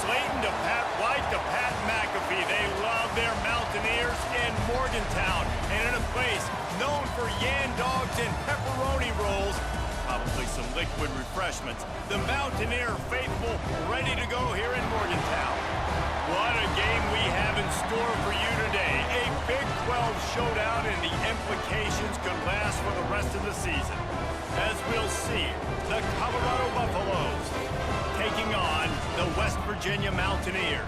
Slayton to Pat White to Pat McAfee. They love their Mountaineers in Morgantown. And in a place known for Yan Dogs and pepperoni rolls, probably some liquid refreshments, the Mountaineer faithful ready to go here in Morgantown. What a game we have in store for you today. A Big 12 showdown, and the implications could last for the rest of the season. As we'll see, the Colorado Buffaloes taking on the West Virginia Mountaineers.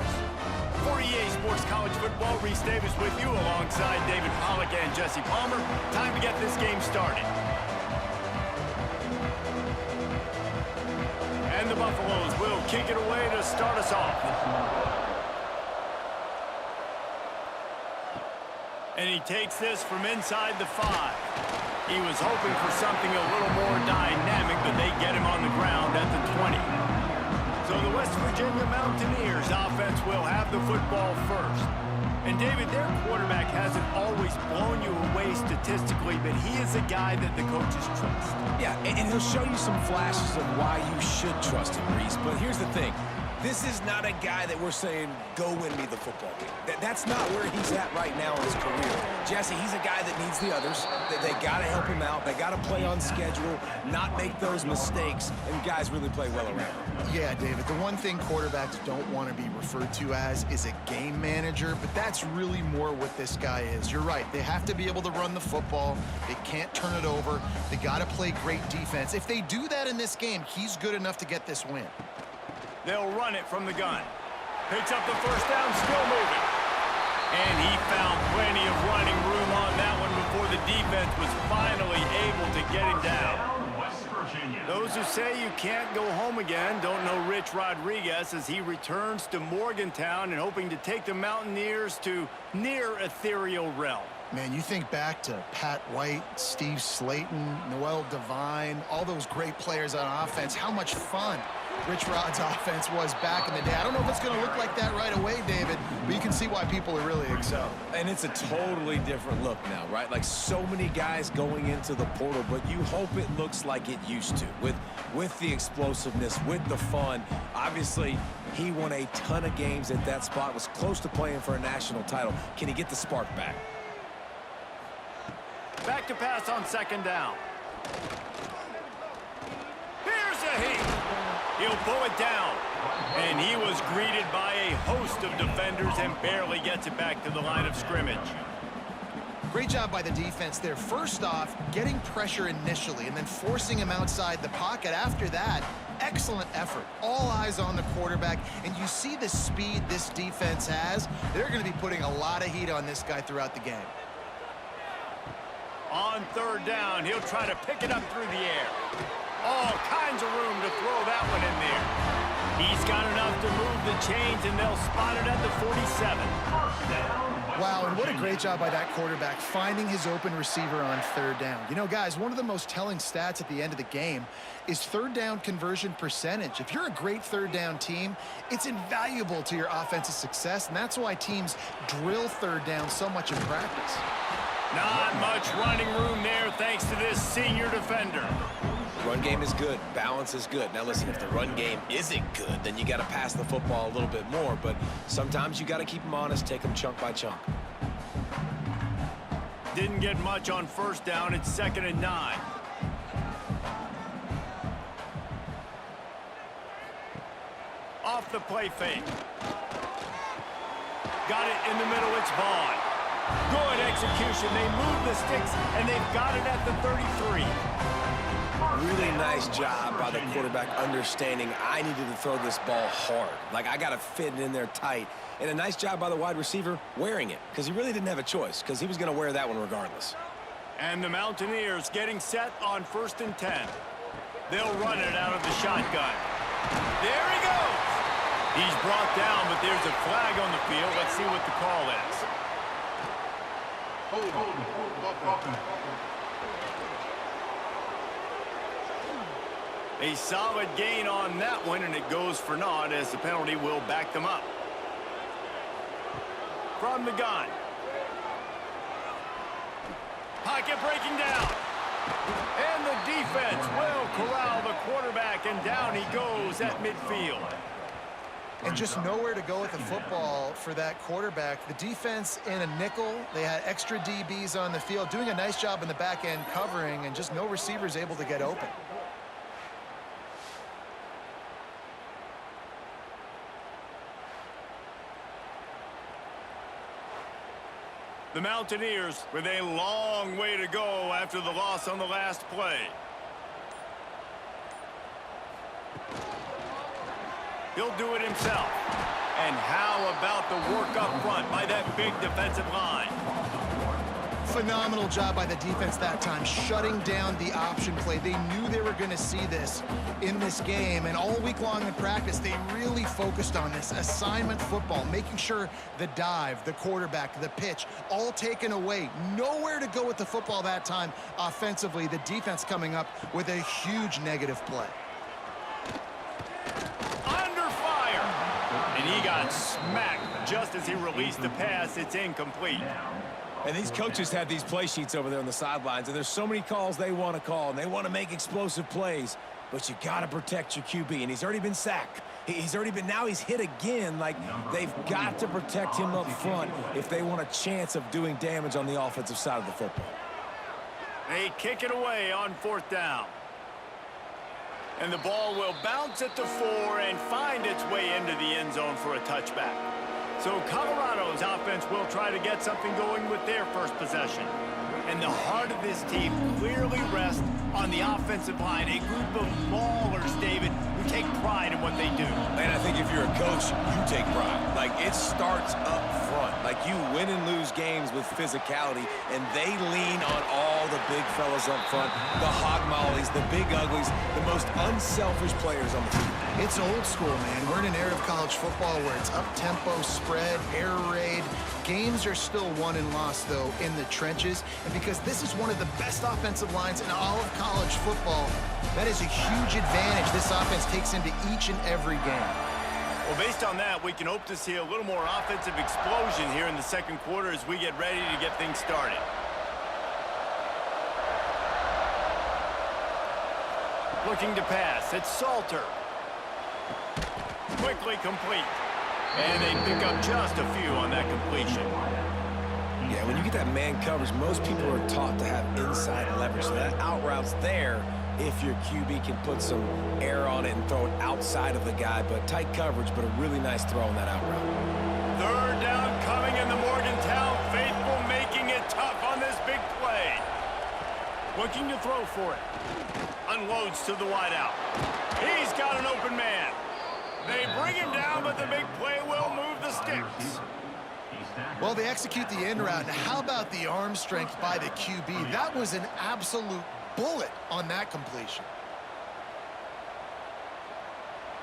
For EA Sports College Football, Reese Davis with you alongside David Pollack and Jesse Palmer. Time to get this game started. And the Buffaloes will kick it away to start us off. And he takes this from inside the 5. He was hoping for something a little more dynamic, but they get him on the ground at the 20. So the West Virginia Mountaineers offense will have the football first. And David, their quarterback hasn't always blown you away statistically, but he is a guy that the coaches trust. Yeah, and he'll show you some flashes of why you should trust him, Reese. But here's the thing. This is not a guy that we're saying, go win me the football game. That's not where he's at right now in his career. Jesse, he's a guy that needs the others. They got to help him out. They got to play on schedule, not make those mistakes, and guys really play well around him. Yeah, David, the one thing quarterbacks don't want to be referred to as is a game manager, but that's really more what this guy is. You're right. They have to be able to run the football. They can't turn it over. They got to play great defense. If they do that in this game, he's good enough to get this win. They'll run it from the gun. Picks up the first down, still moving. And he found plenty of running room on that one before the defense was finally able to get him down. Those who say you can't go home again don't know Rich Rodriguez as he returns to Morgantown and hoping to take the Mountaineers to near ethereal realm. Man, you think back to Pat White, Steve Slayton, Noel Devine, all those great players on offense. How much fun Rich Rod's offense was back in the day. I don't know if it's going to look like that right away, David, but you can see why people are really excited. And it's a totally different look now, right? Like so many guys going into the portal, but you hope it looks like it used to with the explosiveness, with the fun. Obviously, he won a ton of games at that spot, was close to playing for a national title. Can he get the spark back? Back to pass on second down. Here's a heat. He'll pull it down. And he was greeted by a host of defenders and barely gets it back to the line of scrimmage. Great job by the defense there. First off, getting pressure initially and then forcing him outside the pocket. After that, excellent effort. All eyes on the quarterback. And you see the speed this defense has. They're going to be putting a lot of heat on this guy throughout the game. On third down, he'll try to pick it up through the air. All kinds of room to throw that one in there. He's got enough to move the chains, and they'll spot it at the 47. Wow, and what a great job by that quarterback finding his open receiver on third down. You know, guys, one of the most telling stats at the end of the game is third down conversion percentage. If you're a great third down team, it's invaluable to your offensive success, and that's why teams drill third down so much in practice. Not much running room there thanks to this senior defender. Run game is good. Balance is good. Now, listen, if the run game isn't good, then you got to pass the football a little bit more. But sometimes you got to keep them honest, take them chunk by chunk. Didn't get much on first down. It's 2nd and 9. Off the play fake. Got it in the middle. It's Vaughn. Good execution. They move the sticks, and they've got it at the 33. Really nice job by the quarterback understanding I needed to throw this ball hard. Like, I got to fit it in there tight. And a nice job by the wide receiver wearing it, because he really didn't have a choice, because he was going to wear that one regardless. And the Mountaineers getting set on 1st and 10. They'll run it out of the shotgun. There he goes. He's brought down, but there's a flag on the field. Let's see what the call is. A solid gain on that one, and it goes for naught as the penalty will back them up. From the gun. Pocket breaking down. And the defense will corral the quarterback, and down he goes at midfield. and just nowhere to go with the football for that quarterback. The defense in a nickel, they had extra DBs on the field, doing a nice job in the back end covering, and just no receivers able to get open. The Mountaineers with a long way to go after the loss on the last play. He'll do it himself. And how about the work up front by that big defensive line? Phenomenal job by the defense that time, shutting down the option play. They knew they were going to see this in this game, and all week long in practice, they really focused on this assignment football, making sure the dive, the quarterback, the pitch, all taken away. Nowhere to go with the football that time offensively. The defense coming up with a huge negative play. Under fire! And he got smacked just as he released the pass. It's incomplete. And these coaches have these play sheets over there on the sidelines, and there's so many calls they want to call, and they want to make explosive plays, but you got to protect your QB, and he's already been sacked. Now he's hit again. Like, they've got to protect him up front if they want a chance of doing damage on the offensive side of the football. They kick it away on 4th down. And the ball will bounce at the 4 and find its way into the end zone for a touchback. So Colorado's offense will try to get something going with their first possession. And the heart of this team clearly rests on the offensive line, a group of maulers, David, who take pride in what they do. And I think if you're a coach, you take pride. Like, it starts up front. Like, you win and lose games with physicality, and they lean on all the big fellas up front, the hog mollies, the big uglies, the most unselfish players on the field. It's old school, man. We're in an era of college football where it's up-tempo, spread, air raid. Games are still won and lost, though, in the trenches. And because this is one of the best offensive lines in all of college football, that is a huge advantage this offense takes into each and every game. Well, based on that, we can hope to see a little more offensive explosion here in the second quarter as we get ready to get things started. Looking to pass, it's Salter. Quickly complete. And they pick up just a few on that completion. Yeah, when you get that man coverage, most people are taught to have inside leverage. So that out route's there if your QB can put some air on it and throw it outside of the guy. But tight coverage, but a really nice throw on that out route. 3rd down coming in the Morgantown faithful, making it tough on this big play. Looking to throw for it. Unloads to the wideout. He's got an open man. They bring him down, but the big play will move the sticks. Well, they execute the end route. And how about the arm strength by the QB? That was an absolute bullet on that completion.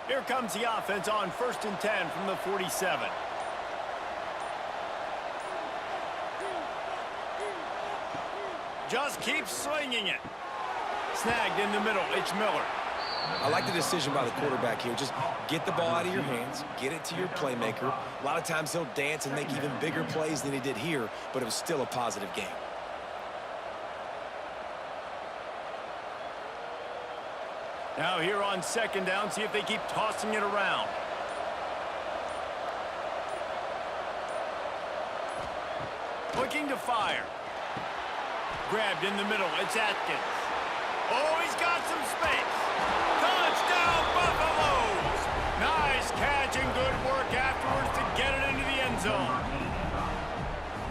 Here comes the offense on 1st and 10 from the 47. Just keeps slinging it. Snagged in the middle. It's Miller. I like the decision by the quarterback here. Just get the ball out of your hands, get it to your playmaker. A lot of times he'll dance and make even bigger plays than he did here, but it was still a positive game. Now here on 2nd down, see if they keep tossing it around. Looking to fire. Grabbed in the middle. It's Atkins. Oh, he's got some space. Touchdown, Buffaloes! Nice catch and good work afterwards to get it into the end zone.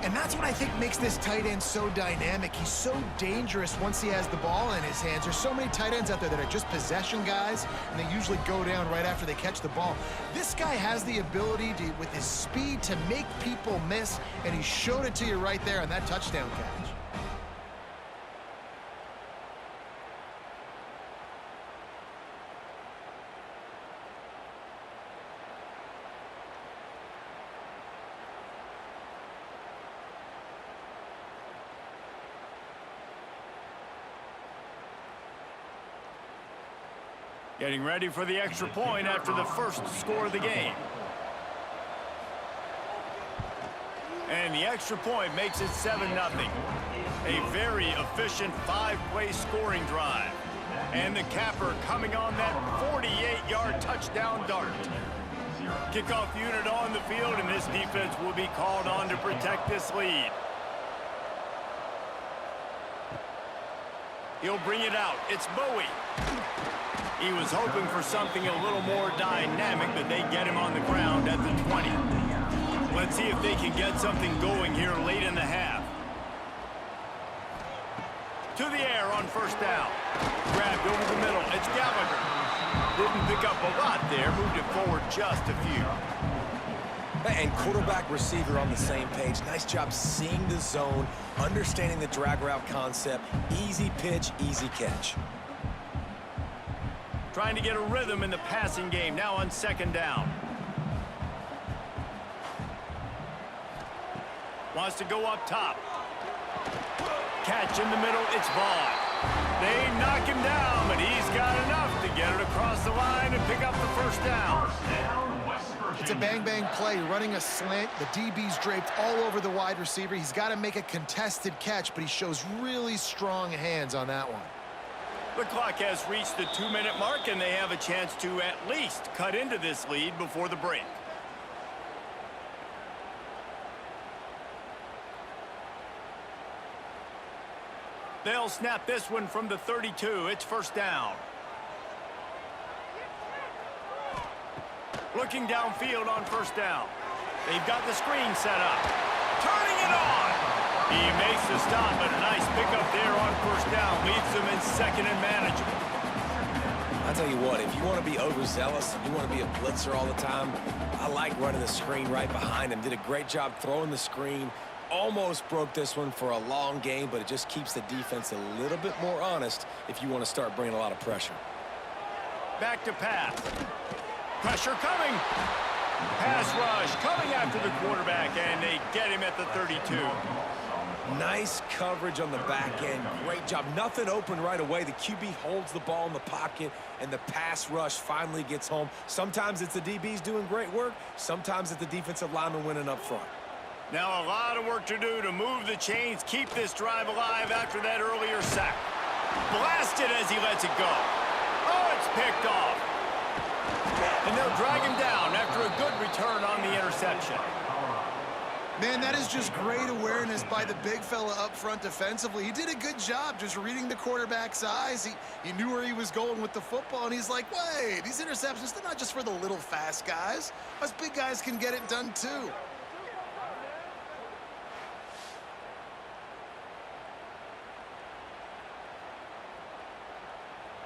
And that's what I think makes this tight end so dynamic. He's so dangerous once he has the ball in his hands. There's so many tight ends out there that are just possession guys, and they usually go down right after they catch the ball. This guy has the ability to, with his speed, to make people miss, and he showed it to you right there on that touchdown catch. Getting ready for the extra point after the first score of the game. And the extra point makes it 7-0. A very efficient 5-play scoring drive. And the capper coming on that 48-yard touchdown dart. Kickoff unit on the field, and this defense will be called on to protect this lead. He'll bring it out. It's Bowie. He was hoping for something a little more dynamic, but they get him on the ground at the 20. Let's see if they can get something going here late in the half. To the air on first down. Grabbed over the middle. It's Gallagher. Didn't pick up a lot there. Moved it forward just a few. And quarterback receiver on the same page. Nice job seeing the zone, understanding the drag route concept. Easy pitch, easy catch. Trying to get a rhythm in the passing game. Now on second down. Wants to go up top. Catch in the middle. It's Vaughn. They knock him down, but he's got enough to get it across the line and pick up the first down. It's a bang-bang play, running a slant. The DB's draped all over the wide receiver. He's got to make a contested catch, but he shows really strong hands on that one. The clock has reached the 2-minute mark, and they have a chance to at least cut into this lead before the break. They'll snap this one from the 32. It's first down. Looking downfield on first down. They've got the screen set up. Turning it on. He makes the stop, but a nice pickup there on first down. Leaves them in second and manageable. I'll tell you what, if you want to be overzealous, you want to be a blitzer all the time, I like running the screen right behind him. Did a great job throwing the screen. Almost broke this one for a long game, but it just keeps the defense a little bit more honest if you want to start bringing a lot of pressure. Back to pass. Pressure coming. Pass rush coming after the quarterback, and they get him at the 32. Nice coverage on the back end. Great job. Nothing open right away. The QB holds the ball in the pocket, and the pass rush finally gets home. Sometimes it's the DBs doing great work. Sometimes it's the defensive lineman winning up front. Now a lot of work to do to move the chains, keep this drive alive after that earlier sack. Blasted as he lets it go. Oh, it's picked off. And they'll drag him down after a good return on the interception. Man, that is just great awareness by the big fella up front defensively. He did a good job just reading the quarterback's eyes. He knew where he was going with the football, and he's like, wait, these interceptions, they're not just for the little fast guys. Us big guys can get it done too.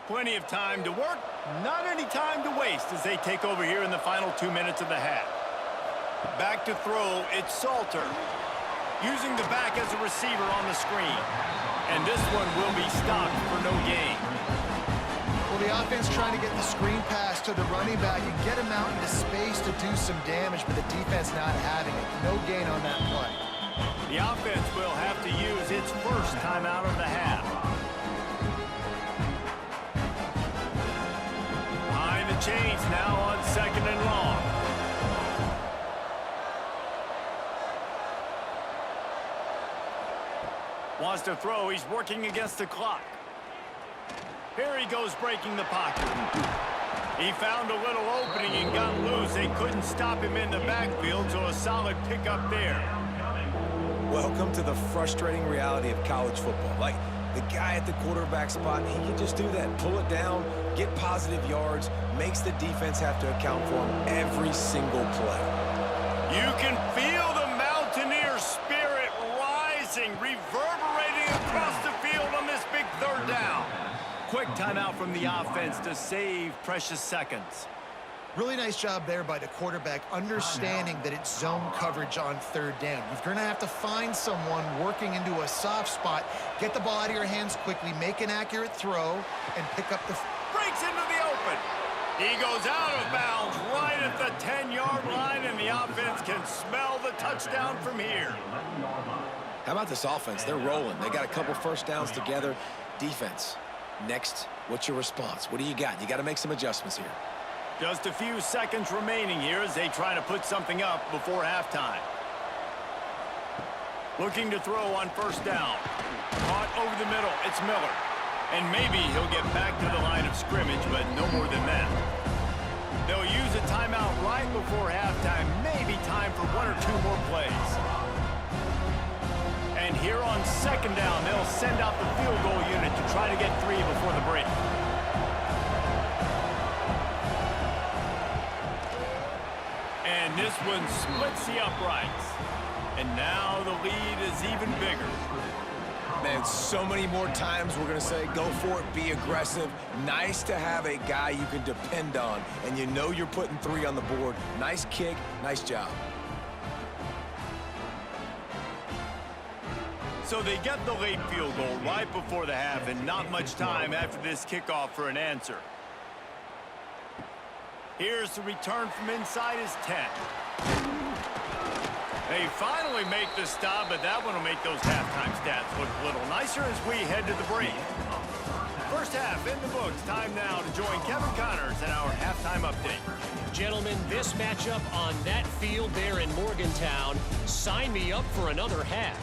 Plenty of time to work, not any time to waste as they take over here in the final 2 minutes of the half. Back to throw, it's Salter. Using the back as a receiver on the screen. And this one will be stopped for no gain. Well, the offense trying to get the screen pass to the running back and get him out into space to do some damage, but the defense not having it. No gain on that play. The offense will have to use its first timeout of the half. Behind the chains now on second and long. Wants to throw. He's working against the clock. Here he goes breaking the pocket. He found a little opening and got loose. They couldn't stop him in the backfield, so a solid pickup there. Welcome to the frustrating reality of college football. Like, the guy at the quarterback spot, he can just do that. Pull it down, get positive yards, makes the defense have to account for him every single play. You can feel the Mountaineer spirit rising, reverberating across the field on this big third down. Quick timeout from the offense to save precious seconds. Really nice job there by the quarterback, understanding that it's zone coverage on third down. You're going to have to find someone working into a soft spot, get the ball out of your hands quickly, make an accurate throw, and pick up the... Breaks into the open. He goes out of bounds right at the 10-yard line, and the offense can smell the touchdown from here. How about this offense? They're rolling. They got a couple first downs together. Defense, next, what's your response? What do you got? You got to make some adjustments here. Just a few seconds remaining here as they try to put something up before halftime. Looking to throw on first down. Caught over the middle. It's Miller. And maybe he'll get back to the line of scrimmage, but no more than that. They'll use a timeout right before halftime, maybe time for 1 or 2 more plays. And here on second down, they'll send out the field goal unit to try to get 3 before the break. And this one splits the uprights. And now the lead is even bigger. Man, so many more times we're going to say, go for it, be aggressive. Nice to have a guy you can depend on, and you know you're putting 3 on the board. Nice kick, nice job. So they get the late field goal right before the half, and not much time after this kickoff for an answer. Here's the return from inside his 10. They finally make the stop, but that one will make those halftime stats look a little nicer as we head to the break. First half in the books. Time now to join Kevin Connors in our halftime update. Gentlemen, this matchup on that field there in Morgantown, sign me up for another half.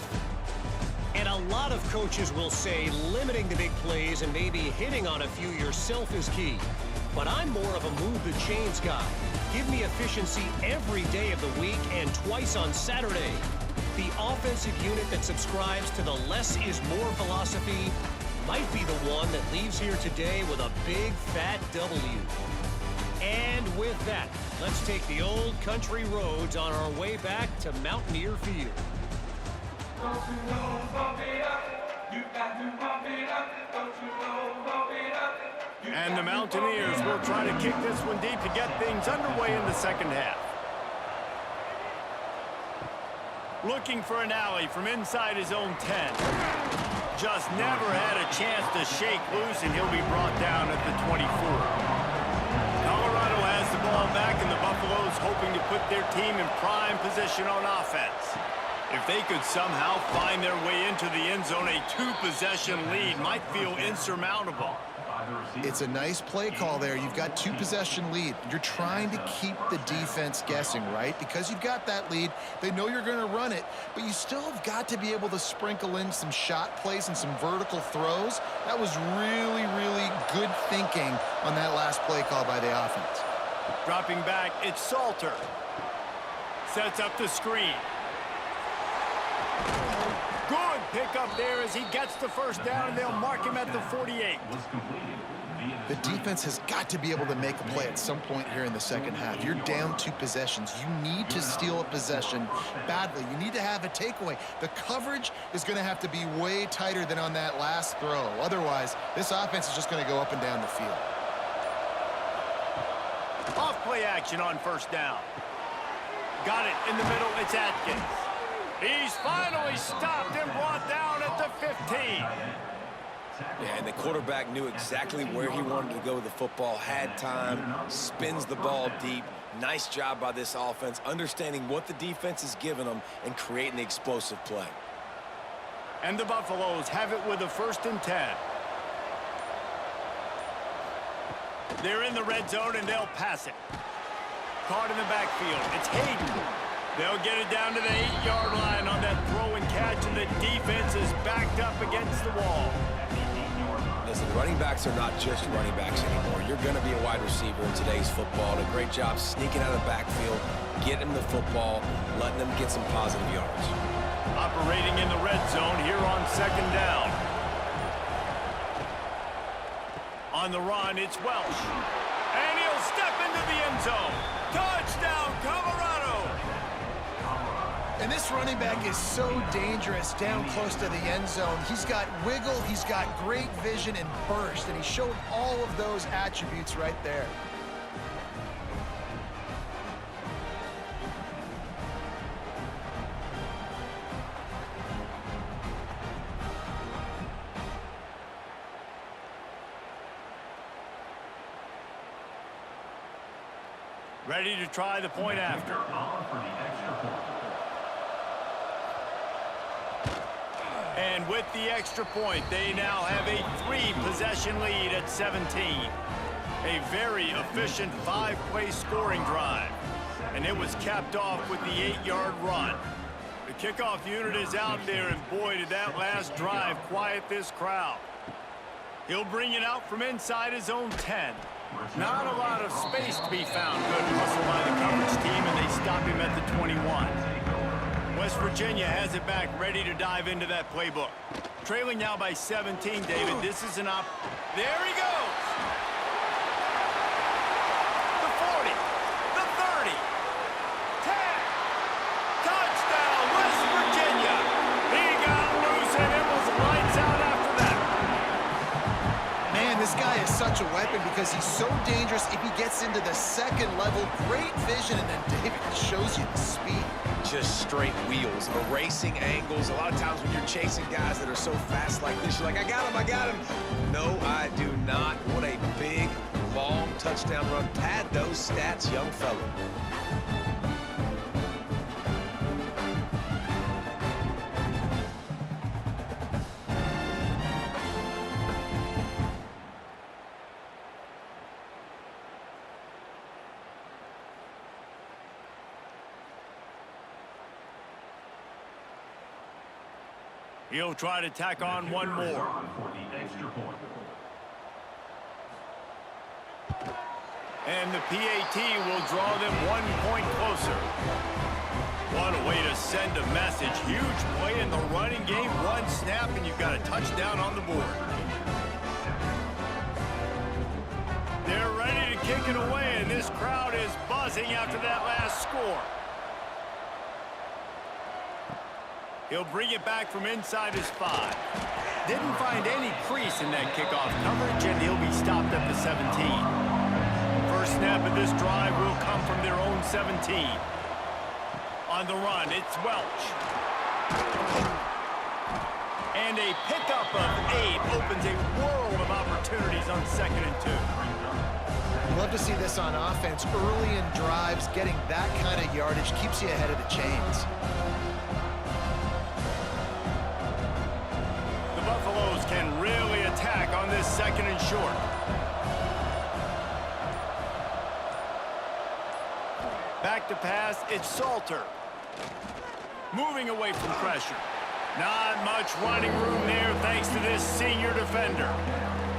And a lot of coaches will say limiting the big plays and maybe hitting on a few yourself is key. But I'm more of a move the chains guy. Give me efficiency every day of the week and twice on Saturday. The offensive unit that subscribes to the less is more philosophy might be the one that leaves here today with a big fat W. And with that, let's take the old country roads on our way back to Mountaineer Field. Don't you know, bump it up. You got to bump it up. Don't you know, bump it up. And the Mountaineers will try to kick this one deep to get things underway in the second half. Looking for an alley from inside his own 10. Just never had a chance to shake loose, and he'll be brought down at the 24. Colorado has the ball back, and the Buffaloes hoping to put their team in prime position on offense. If they could somehow find their way into the end zone, a 2-possession lead might feel insurmountable. It's a nice play call there. You've got 2-possession lead. You're trying to keep the defense guessing, right? Because you've got that lead, they know you're going to run it, but you still have got to be able to sprinkle in some shot plays and some vertical throws. That was really, really good thinking on that last play call by the offense. Dropping back, it's Salter. Sets up the screen. Good pickup there as he gets the first down, and they'll mark him at the 48. The defense has got to be able to make a play at some point here in the second half. You're down 2 possessions. You need to steal a possession badly. You need to have a takeaway. The coverage is going to have to be way tighter than on that last throw. Otherwise, this offense is just going to go up and down the field. Off play action on first down. Got it in the middle. It's Atkins. He's finally stopped and brought down at the 15. Yeah, and the quarterback knew exactly where he wanted to go with the football, had time, spins the ball deep. Nice job by this offense, understanding what the defense is giving them and creating the explosive play. And the Buffaloes have it with a 1st and 10. They're in the red zone, and they'll pass it. Caught in the backfield. It's Hayden. They'll get it down to the 8-yard line on that throw and catch, and the defense is backed up against the wall. Listen, running backs are not just running backs anymore. You're going to be a wide receiver in today's football. A great job sneaking out of the backfield, getting the football, letting them get some positive yards. Operating in the red zone here on second down. On the run, it's Welsh. And he'll step into the end zone. Touchdown, Colorado! And this running back is so dangerous down close to the end zone. He's got wiggle, he's got great vision and burst, and he showed all of those attributes right there. Ready to try the point after. And with the extra point, they now have a 3-possession lead at 17. A very efficient 5-play scoring drive. And it was capped off with the 8-yard run. The kickoff unit is out there, and boy, did that last drive quiet this crowd. He'll bring it out from inside his own 10. Not a lot of space to be found. Good hustle by the coverage team, and they stop him at the 21. West Virginia has it back, ready to dive into that playbook. Trailing now by 17, David. This is an There he goes! The 40, the 30, 10, touchdown, West Virginia! He got loose, and it was lights out after that. Man, this guy is such a weapon because he's so dangerous if he gets into the second level. Great vision, and then David shows you the speed. Just straight wheels, erasing angles. A lot of times when you're chasing guys that are so fast like this, you're like, I got him. No, I do not. What a big, long touchdown run. Pad those stats, young fella. He'll try to tack on one more. And the PAT will draw them 1 point closer. What a way to send a message. Huge play in the running game. One snap, and you've got a touchdown on the board. They're ready to kick it away, and this crowd is buzzing after that last score. He'll bring it back from inside his 5. Didn't find any crease in that kickoff coverage, and he'll be stopped at the 17. First snap of this drive will come from their own 17. On the run, it's Welch. And a pickup of 8 opens a world of opportunities on 2nd and 2. Love to see this on offense. Early in drives, getting that kind of yardage keeps you ahead of the chains. Buffaloes can really attack on this 2nd and short. Back to pass, it's Salter. Moving away from pressure. Not much running room there thanks to this senior defender.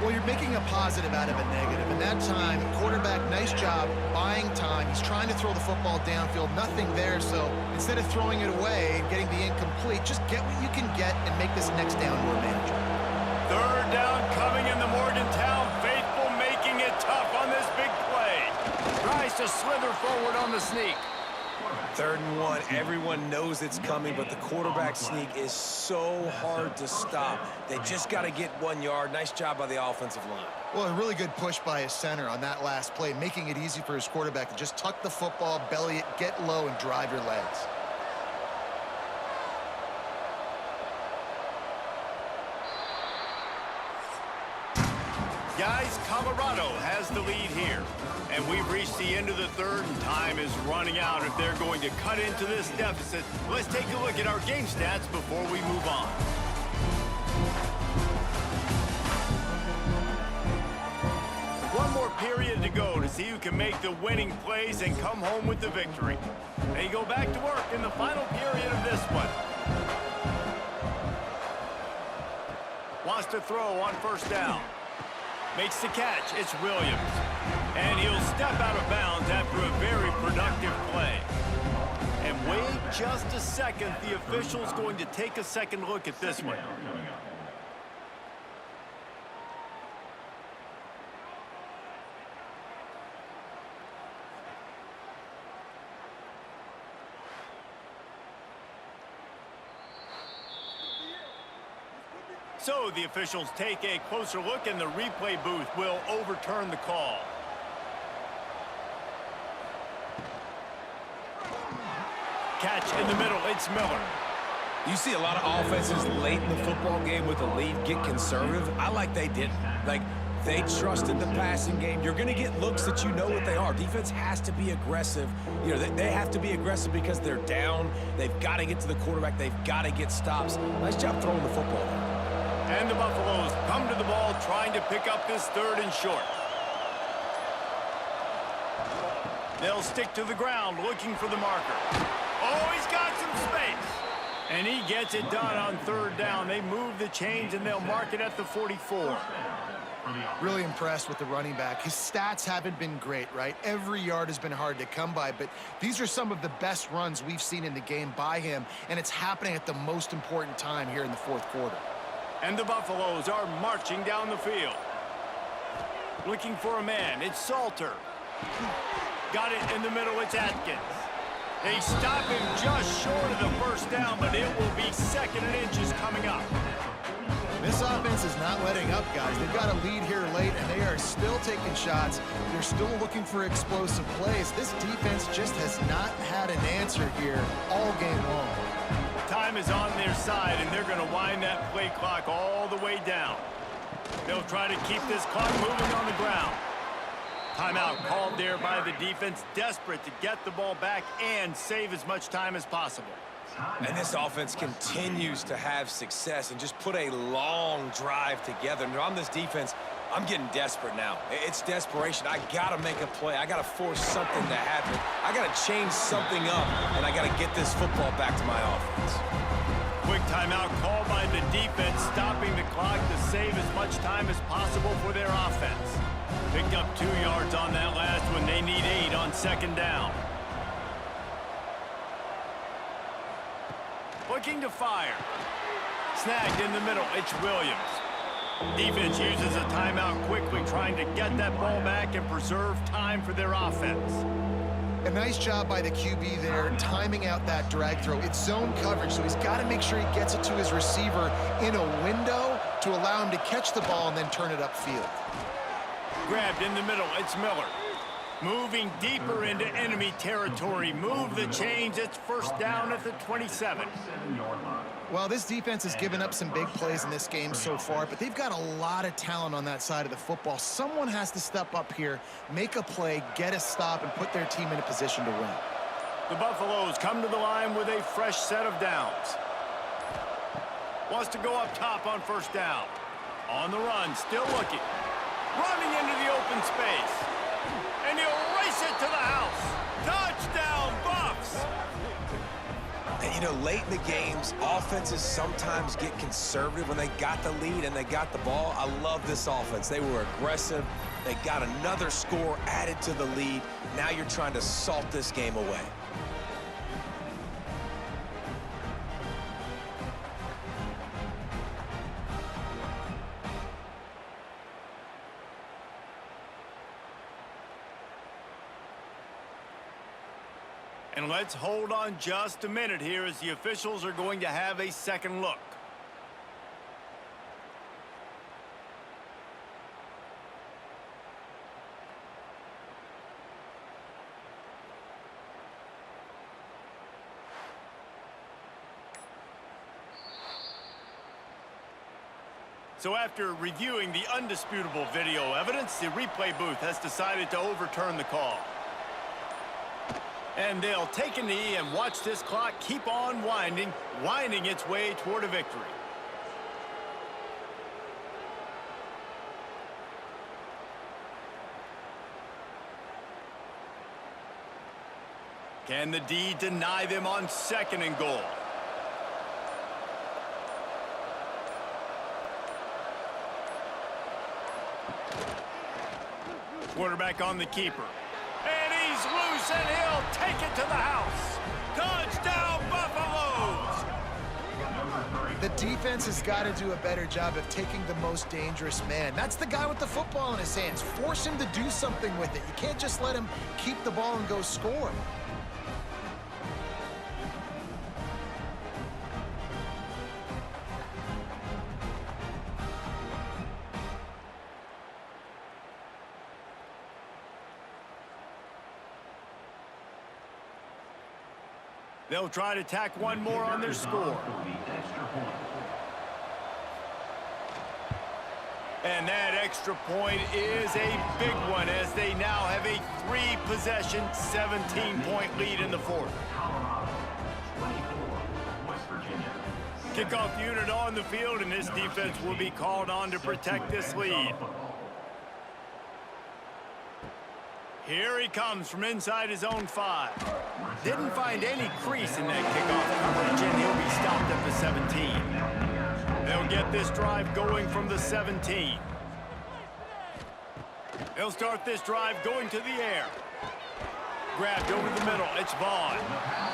Well, you're making a positive out of a negative. And that time, quarterback, nice job buying time. He's trying to throw the football downfield. Nothing there, so instead of throwing it away and getting the incomplete, just get what you can get and make this next down more manageable. 3rd down coming in the Morgantown faithful, making it tough on this big play. Tries to slither forward on the sneak. 3rd and 1, everyone knows it's coming, but the quarterback sneak is so hard to stop. They just got to get 1 yard. Nice job by the offensive line. Well, a really good push by his center on that last play, making it easy for his quarterback to just tuck the football, belly it, get low, and drive your legs. Guys, Colorado has the lead here. And we've reached the end of the 3rd, and time is running out if they're going to cut into this deficit. Let's take a look at our game stats before we move on. One more period to go to see who can make the winning plays and come home with the victory. They go back to work in the final period of this one. Wants to throw on 1st down. Makes the catch. It's Williams. And he'll step out of bounds after a very productive play. And wait just a second. The official's going to take a second look at this one. So the officials take a closer look, and the replay booth will overturn the call. Catch in the middle, it's Miller. You see a lot of offenses late in the football game with a lead get conservative. I like they didn't. Like, they trusted the passing game. You're going to get looks that you know what they are. Defense has to be aggressive. You know, they have to be aggressive because they're down. They've got to get to the quarterback. They've got to get stops. Nice job throwing the football. And the Buffaloes come to the ball trying to pick up this 3rd and short. They'll stick to the ground looking for the marker. Oh, he's got some space. And he gets it done on 3rd down. They move the chains, and they'll mark it at the 44. Really impressed with the running back. His stats haven't been great, right? Every yard has been hard to come by, but these are some of the best runs we've seen in the game by him, and it's happening at the most important time here in the fourth quarter. And the Buffaloes are marching down the field. Looking for a man, it's Salter. Got it in the middle, it's Atkins. They stop him just short of the first down, but it will be 2nd and inches coming up. This offense is not letting up, guys. They've got a lead here late, and they are still taking shots. They're still looking for explosive plays. This defense just has not had an answer here all game long. Time is on their side, and they're going to wind that play clock all the way down. They'll try to keep this clock moving on the ground. Timeout called there by the defense, desperate to get the ball back and save as much time as possible. And this offense continues to have success and just put a long drive together. And on this defense, I'm getting desperate now. It's desperation. I got to make a play. I got to force something to happen. I got to change something up, and I got to get this football back to my offense. Quick timeout called by the defense, stopping the clock to save as much time as possible for their offense. Picked up 2 yards on that last one. They need 8 on 2nd down. Looking to fire. Snagged in the middle. It's Williams. Defense uses a timeout quickly, trying to get that ball back and preserve time for their offense. A nice job by the QB there, timing out that drag throw. It's zone coverage, so he's got to make sure he gets it to his receiver in a window to allow him to catch the ball and then turn it upfield. Grabbed in the middle. It's Miller. Moving deeper into enemy territory. Move the chains. It's 1st down at the 27. Well, this defense has given up some big plays in this game so far, but they've got a lot of talent on that side of the football. Someone has to step up here, make a play, get a stop, and put their team in a position to win. The Buffaloes come to the line with a fresh set of downs. Wants to go up top on 1st down. On the run, still looking. Running into the open space. And he'll race it to the house. Touchdown, Buffs! And, you know, late in the games, offenses sometimes get conservative when they got the lead and they got the ball. I love this offense. They were aggressive. They got another score added to the lead. Now you're trying to salt this game away. And let's hold on just a minute here as the officials are going to have a second look. So after reviewing the undisputable video evidence, the replay booth has decided to overturn the call. And they'll take a knee and watch this clock keep on winding its way toward a victory. Can the D deny them on 2nd and goal? Quarterback on the keeper. And he's loose, and he'll take it to the house. Touchdown, Buffaloes! The defense has got to do a better job of taking the most dangerous man. That's the guy with the football in his hands. Force him to do something with it. You can't just let him keep the ball and go score. They'll try to tack one more on their score. And that extra point is a big one as they now have a 3-possession, 17-point lead in the 4th. Kickoff unit on the field, and this defense will be called on to protect this lead. Here he comes from inside his own 5. Didn't find any crease in that kickoff coverage, and he'll be stopped at the 17. They'll get this drive going from the 17. They'll start this drive going to the air. Grabbed over the middle. It's Vaughn.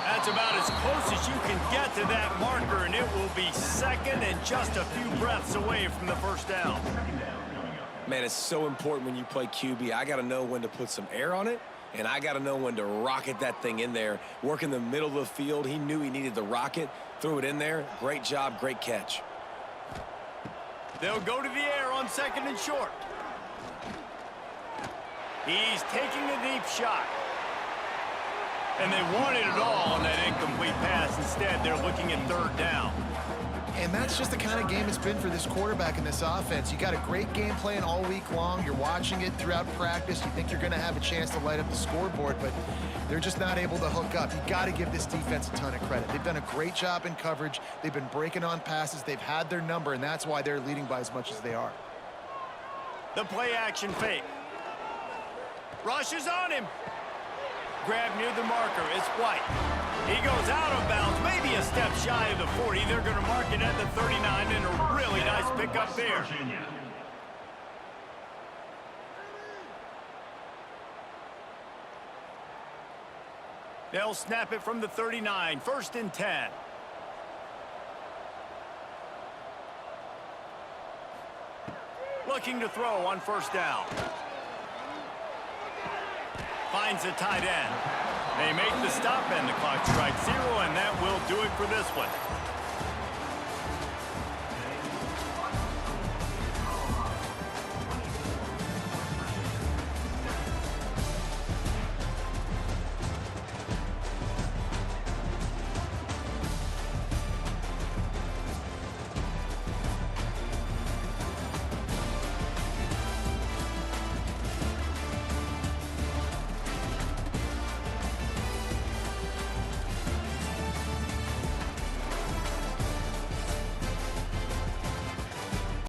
That's about as close as you can get to that marker, and it will be second and just a few breaths away from the first down. Man, it's so important when you play QB. I got to know when to put some air on it, and I got to know when to rocket that thing in there. Work in the middle of the field. He knew he needed the rocket. Threw it in there. Great job, great catch. They'll go to the air on second and short. He's taking a deep shot. And they wanted it all on that incomplete pass. Instead, they're looking at third down. And that's just the kind of game it's been for this quarterback in this offense. You got a great game plan all week long. You're watching it throughout practice. You think you're going to have a chance to light up the scoreboard, but they're just not able to hook up. You got to give this defense a ton of credit. They've done a great job in coverage. They've been breaking on passes. They've had their number, and that's why they're leading by as much as they are. The play action fake. Rushes on him. Grab near the marker. It's White. He goes out of bounds, maybe a step shy of the 40. They're going to mark it at the 39, and a really nice pickup there. They'll snap it from the 39, 1st and 10. Looking to throw on first down. Finds a tight end. They make the stop, and the clock strikes 0, and that will do it for this one.